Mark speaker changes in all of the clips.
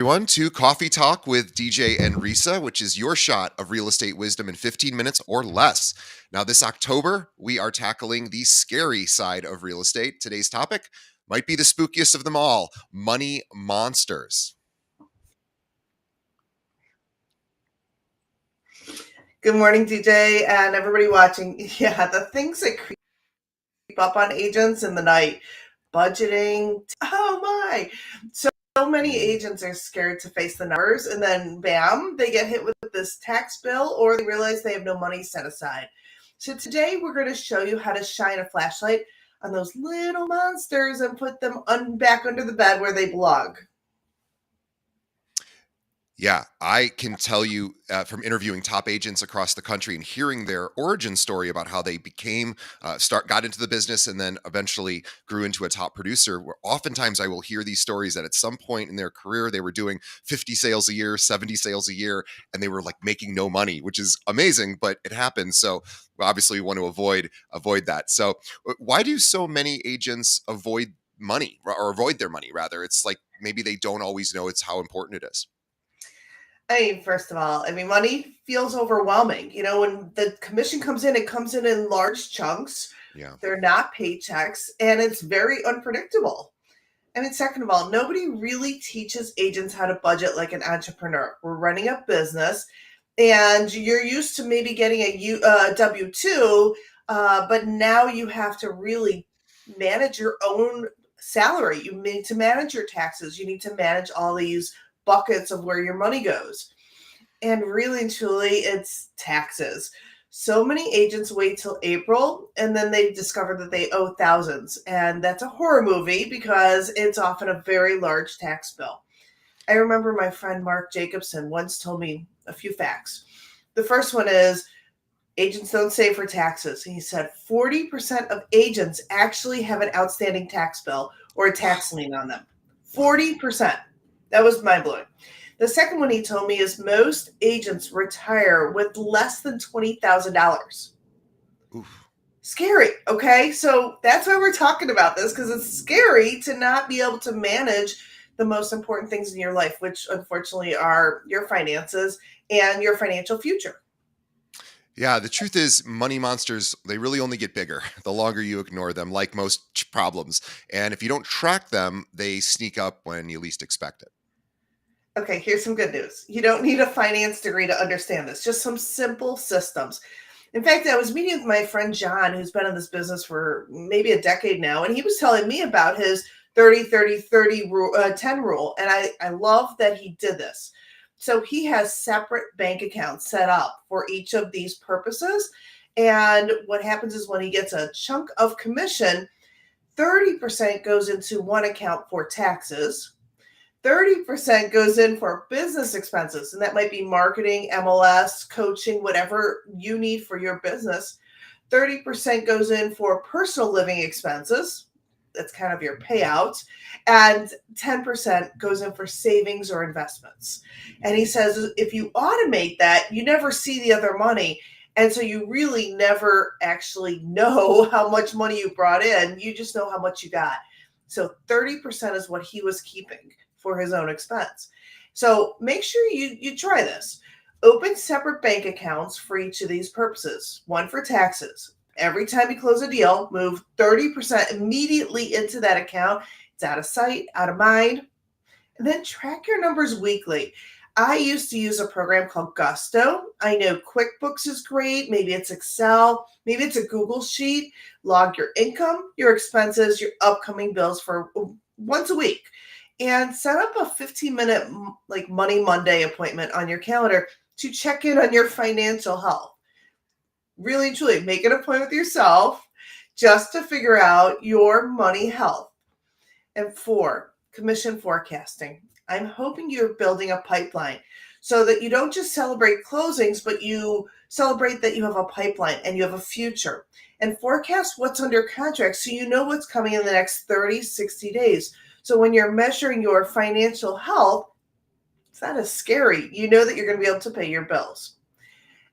Speaker 1: Everyone to Coffee Talk with DJ and Risa, which is your shot of real estate wisdom in 15 minutes or less. Now, this October, we are tackling the scary side of real estate. Today's topic might be the spookiest of them all: money monsters.
Speaker 2: Good morning, DJ, and everybody watching. Yeah, the things that creep up on agents in the night, budgeting. Oh my. So many agents are scared to face the numbers, and then bam, they get hit with this tax bill or they realize they have no money set aside. So today we're going to show you how to shine a flashlight on those little monsters and put them back under the bed where they belong.
Speaker 1: Yeah, I can tell you from interviewing top agents across the country and hearing their origin story about how they got into the business and then eventually grew into a top producer. Where oftentimes I will hear these stories that at some point in their career they were doing 50 sales a year, 70 sales a year, and they were like making no money, which is amazing, but it happens. So obviously we want to avoid that. So why do so many agents avoid money or avoid their money rather? It's like maybe they don't always know it's how important it is.
Speaker 2: First of all, money feels overwhelming. When the commission comes in, it comes in large chunks.
Speaker 1: Yeah.
Speaker 2: They're not paychecks, and it's very unpredictable. Second of all, nobody really teaches agents how to budget like an entrepreneur. We're running a business, and you're used to maybe getting a W-2, but now you have to really manage your own salary. You need to manage your taxes. You need to manage all these buckets of where your money goes. And really and truly, it's taxes. So many agents wait till April and then they discover that they owe thousands. And that's a horror movie because it's often a very large tax bill. I remember my friend Mark Jacobson once told me a few facts. The first one is agents don't save for taxes. He said 40% of agents actually have an outstanding tax bill or a tax lien on them. 40%. That was mind blowing. The second one he told me is most agents retire with less than $20,000. Scary. Okay. So that's why we're talking about this, because it's scary to not be able to manage the most important things in your life, which unfortunately are your finances and your financial future.
Speaker 1: Yeah, the truth is, money monsters, they really only get bigger the longer you ignore them, like most problems. And if you don't track them, they sneak up when you least expect it.
Speaker 2: Okay, here's some good news. You don't need a finance degree to understand this, just some simple systems. In fact, I was meeting with my friend John, who's been in this business for maybe a decade now, and he was telling me about his 30-30-30 rule, 10 rule. And I love that he did this. So he has separate bank accounts set up for each of these purposes. And what happens is when he gets a chunk of commission, 30% goes into one account for taxes, 30% goes in for business expenses, and that might be marketing, MLS, coaching, whatever you need for your business. 30% goes in for personal living expenses. That's kind of your payout. And 10% goes in for savings or investments. And he says if you automate that, you never see the other money. And so you really never actually know how much money you brought in. You just know how much you got. So 30% is what he was keeping for his own expense. So make sure you try this. Open separate bank accounts for each of these purposes. One for taxes. Every time you close a deal, move 30% immediately into that account. It's out of sight, out of mind. And then track your numbers weekly. I used to use a program called Gusto. I know QuickBooks is great. Maybe it's Excel. Maybe it's a Google Sheet. Log your income, your expenses, your upcoming bills for once a week. And set up a 15-minute like Money Monday appointment on your calendar to check in on your financial health. Really and truly make an appointment with yourself just to figure out your money health. And 4, commission forecasting. I'm hoping you're building a pipeline so that you don't just celebrate closings, but you celebrate that you have a pipeline and you have a future. And forecast what's under contract so you know what's coming in the next 30, 60 days. So when you're measuring your financial health, it's not as scary. You know that you're going to be able to pay your bills.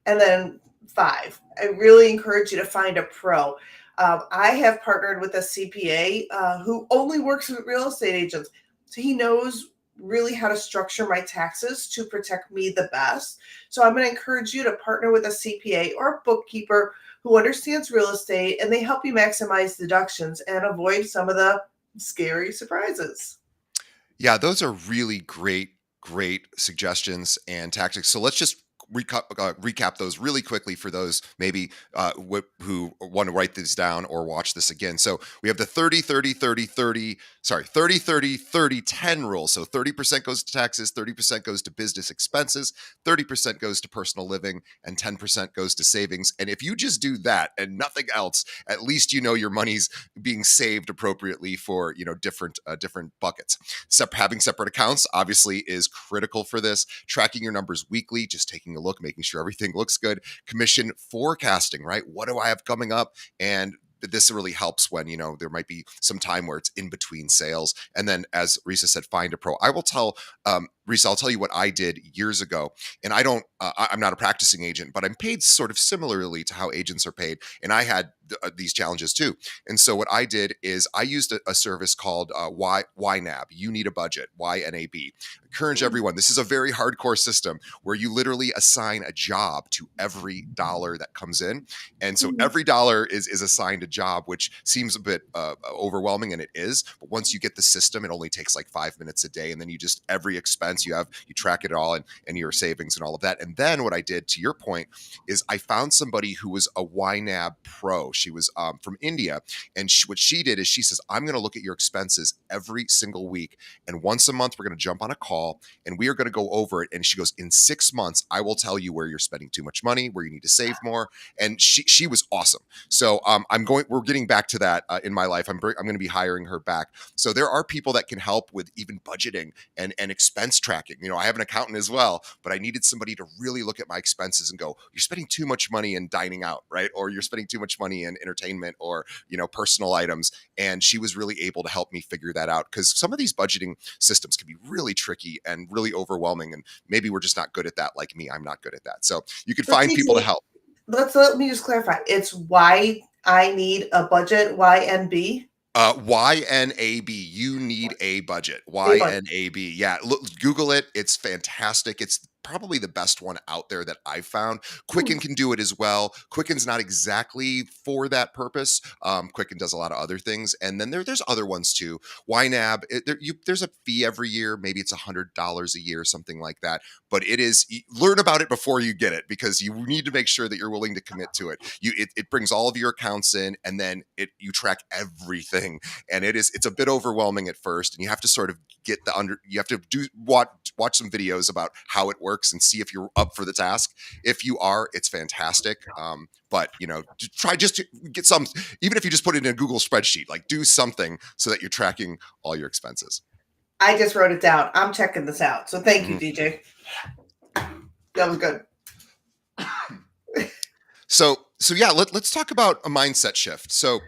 Speaker 2: And then 5, I really encourage you to find a pro. I have partnered with a CPA who only works with real estate agents. So he knows really how to structure my taxes to protect me the best. So I'm going to encourage you to partner with a CPA or a bookkeeper who understands real estate, and they help you maximize deductions and avoid some of the scary surprises.
Speaker 1: Yeah, those are really great suggestions and tactics. So let's just recap those really quickly for those maybe who want to write these down or watch this again. So we have the 30 30 30 30 rule. So 30% goes to taxes, 30% goes to business expenses, 30% goes to personal living, and 10% goes to savings. And if you just do that and nothing else, at least you know your money's being saved appropriately for different buckets. Having separate accounts obviously is critical for this. Tracking your numbers weekly, just taking a look, making sure everything looks good. Commission forecasting, right? What do I have coming up? And this really helps when there might be some time where it's in between sales. And then, as Risa said, find a pro. I will tell Risa, I'll tell you what I did years ago. And I don't, I'm not a practicing agent, but I'm paid sort of similarly to how agents are paid. And I had these challenges too. And so what I did is I used a service called YNAB. You need a budget. YNAB. Encourage everyone. This is a very hardcore system where you literally assign a job to every dollar that comes in, and so
Speaker 2: Mhm.
Speaker 1: every dollar is assigned a job, which seems a bit overwhelming, and it is. But once you get the system, it only takes like 5 minutes a day, and then you just every expense you track it all, and your savings and all of that. And then what I did, to your point, is I found somebody who was a YNAB pro. She was from India, and what she did is she says, I'm going to look at your expenses every single week, and once a month we're going to jump on a call and we are going to go over it. And she goes, in 6 months I will tell you where you're spending too much money, where you need to save more. And she was awesome. So we're getting back to that in my life. I'm going to be hiring her back. So there are people that can help with even budgeting and expense tracking. I have an accountant as well, but I needed somebody to really look at my expenses and go, you're spending too much money in dining out, right? Or you're spending too much money in entertainment or personal items. And she was really able to help me figure that out, because some of these budgeting systems can be really tricky and really overwhelming, and maybe we're just not good at that. Like me, I'm not good at that. So you could
Speaker 2: But
Speaker 1: find people to
Speaker 2: DJ,
Speaker 1: help.
Speaker 2: let me just clarify. It's why I need a budget, YNB,
Speaker 1: YNAB. You need a budget.
Speaker 2: a budget.
Speaker 1: YNAB. Yeah, look, Google it. It's fantastic. It's probably the best one out there that I've found.
Speaker 2: Hmm.
Speaker 1: Quicken can do it as well. Quicken's not exactly for that purpose. Quicken does a lot of other things, and then there's other ones too. YNAB. There's a fee every year. Maybe it's $100 a year, something like that. But it is, learn about it before you get it, because you need to make sure that you're willing to commit to it. It brings all of your accounts in, and then you track everything, and it's a bit overwhelming at first, and you have to sort of you have to watch some videos about how it works and see if you're up for the task. If you are, it's fantastic. But try just to get some, even if you just put it in a Google spreadsheet, like do something so that you're tracking all your expenses.
Speaker 2: I just wrote it down. I'm checking this out. So thank you,
Speaker 1: Mhm.
Speaker 2: DJ. That was good.
Speaker 1: So yeah, let's talk about a mindset shift. So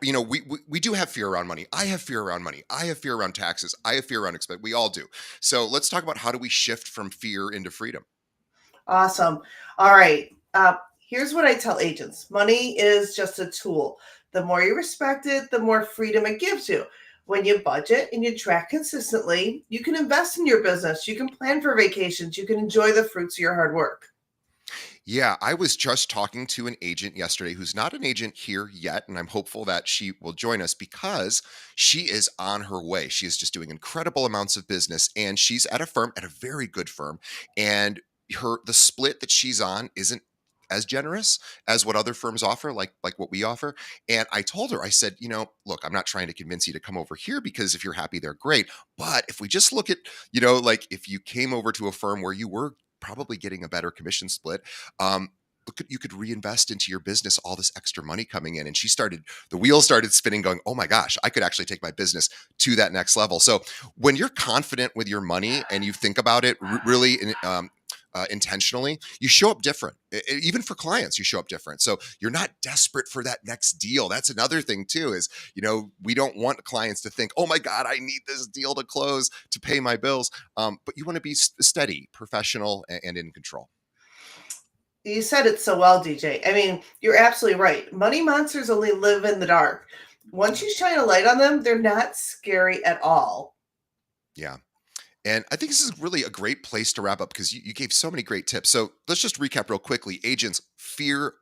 Speaker 1: we do have fear around money. I have fear around money. I have fear around taxes. I have fear around expense. We all do. So let's talk about how do we shift from fear into freedom.
Speaker 2: Awesome. All right. Here's what I tell agents: money is just a tool. The more you respect it, the more freedom it gives you. When you budget and you track consistently, you can invest in your business, you can plan for vacations, you can enjoy the fruits of your hard work.
Speaker 1: Yeah, I was just talking to an agent yesterday who's not an agent here yet, and I'm hopeful that she will join us because she is on her way. She is just doing incredible amounts of business, and she's at a firm, at a very good firm, and the split that she's on isn't as generous as what other firms offer, like what we offer. And I told her, I said, look, I'm not trying to convince you to come over here, because if you're happy there, great. But if we just look at, like if you came over to a firm where you were probably getting a better commission split, um, you could reinvest into your business all this extra money coming in. And the wheels started spinning, going, oh my gosh, I could actually take my business to that next level. So when you're confident with your money and you think about it really intentionally, you show up different. Even for clients, you show up different. So you're not desperate for that next deal. That's another thing too, is, we don't want clients to think, oh my God, I need this deal to close to pay my bills. But you want to be steady, professional, and in control.
Speaker 2: You said it so well, DJ. I mean, you're absolutely right. Money monsters only live in the dark. Once you shine a light on them, they're not scary at all.
Speaker 1: Yeah. And I think this is really a great place to wrap up because you gave so many great tips. So let's just recap real quickly. Agents, fear.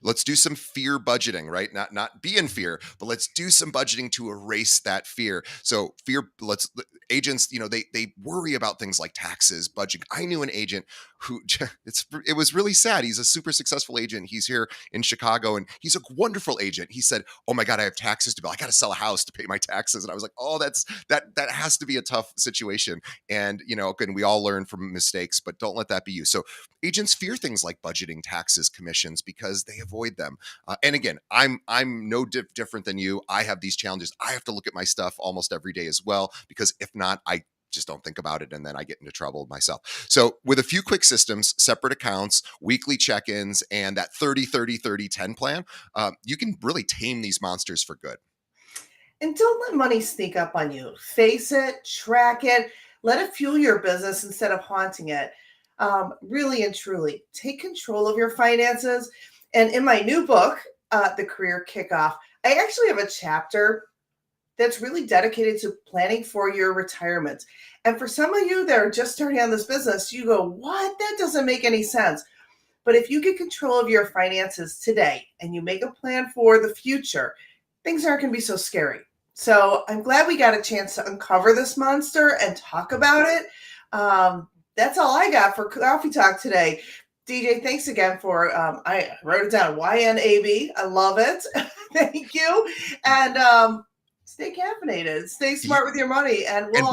Speaker 1: Let's do some fear budgeting, right? Not be in fear, but let's do some budgeting to erase that fear. So fear. Let's agents. They worry about things like taxes, budgeting. I knew an agent who it was really sad. He's a super successful agent. He's here in Chicago, and he's a wonderful agent. He said, "Oh my God, I have taxes to bill. I got to sell a house to pay my taxes." And I was like, "Oh, that has to be a tough situation." And again, we all learn from mistakes, but don't let that be you. So agents fear things like budgeting, taxes, commissions because they avoid them. And again, I'm no different than you. I have these challenges. I have to look at my stuff almost every day as well, because if not, I just don't think about it and then I get into trouble myself. So with a few quick systems, separate accounts, weekly check-ins, and that 30-30-30-10 plan, you can really tame these monsters for good.
Speaker 2: And don't let money sneak up on you. Face it, track it, let it fuel your business instead of haunting it. Really and truly, take control of your finances. And in my new book, The Career Kickoff, I actually have a chapter that's really dedicated to planning for your retirement. And for some of you that are just starting on this business, you go, "What? That doesn't make any sense." But if you get control of your finances today and you make a plan for the future, things aren't going to be so scary. So I'm glad we got a chance to uncover this monster and talk about it. That's all I got for Coffee Talk today. DJ, thanks again for, I wrote it down, YNAB. I love it. Thank you. And stay caffeinated, stay smart with your money, and
Speaker 1: And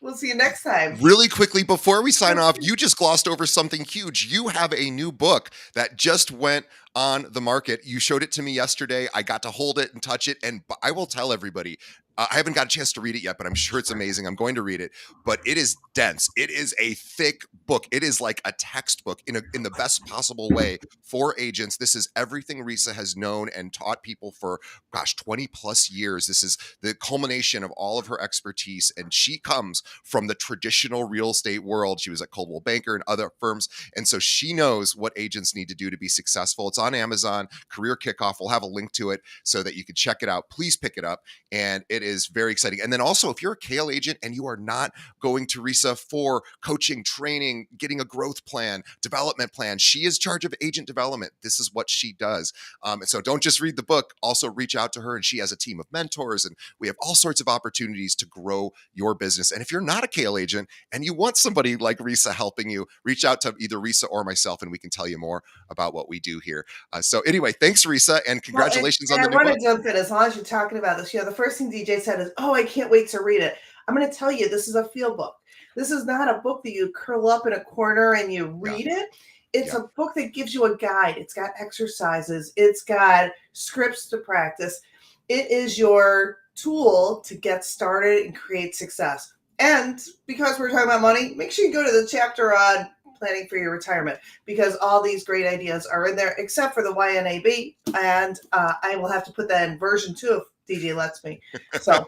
Speaker 2: we'll see you next time.
Speaker 1: really quickly, before we sign off, you just glossed over something huge. You have a new book that just went on the market. You showed it to me yesterday. I got to hold it and touch it. And I will tell everybody, I haven't got a chance to read it yet, but I'm sure it's amazing. I'm going to read it. But it is dense. It is a thick book. It is like a textbook in the best possible way for agents. This is everything Risa has known and taught people for, gosh, 20 plus years. This is the culmination of all of her expertise. And she comes from the traditional real estate world. She was at Coldwell Banker and other firms. And so she knows what agents need to do to be successful. It's on Amazon, Career Kickoff. We'll have a link to it so that you can check it out. Please pick it up. And it is very exciting. And then also, if you're a Kale agent and you are not going to Risa for coaching, training, getting a growth plan, development plan, she is in charge of agent development. This is what she does. And so don't just read the book, also reach out to her. And she has a team of mentors, and we have all sorts of opportunities to grow your business. And if you're not a Kale agent and you want somebody like Risa helping you, reach out to either Risa or myself, and we can tell you more about what we do here. So anyway, thanks, Risa, and
Speaker 2: Well, and,
Speaker 1: congratulations on
Speaker 2: and
Speaker 1: the
Speaker 2: I
Speaker 1: new
Speaker 2: want
Speaker 1: book.
Speaker 2: to jump in as long as you're talking about this. The first thing DJ said is, "Oh, I can't wait to read it." I'm going to tell you, this is a field book. This is not a book that you curl up in a corner and you
Speaker 1: Yeah,
Speaker 2: read it. It's
Speaker 1: yeah.
Speaker 2: a book that gives you a guide. It's got exercises, it's got scripts to practice. It is your tool to get started and create success. And because we're talking about money, make sure you go to the chapter on planning for your retirement, because all these great ideas are in there, except for the YNAB. And I will have to put that in version 2 if DJ lets me. So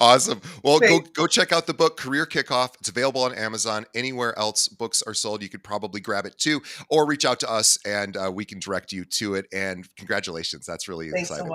Speaker 1: Awesome. Well, go
Speaker 2: thanks.
Speaker 1: go check out the book Career Kickoff. It's available on Amazon. Anywhere else books are sold, you could probably grab it too, or reach out to us and we can direct you to it. And congratulations, that's really
Speaker 2: Thanks so
Speaker 1: exciting.
Speaker 2: much.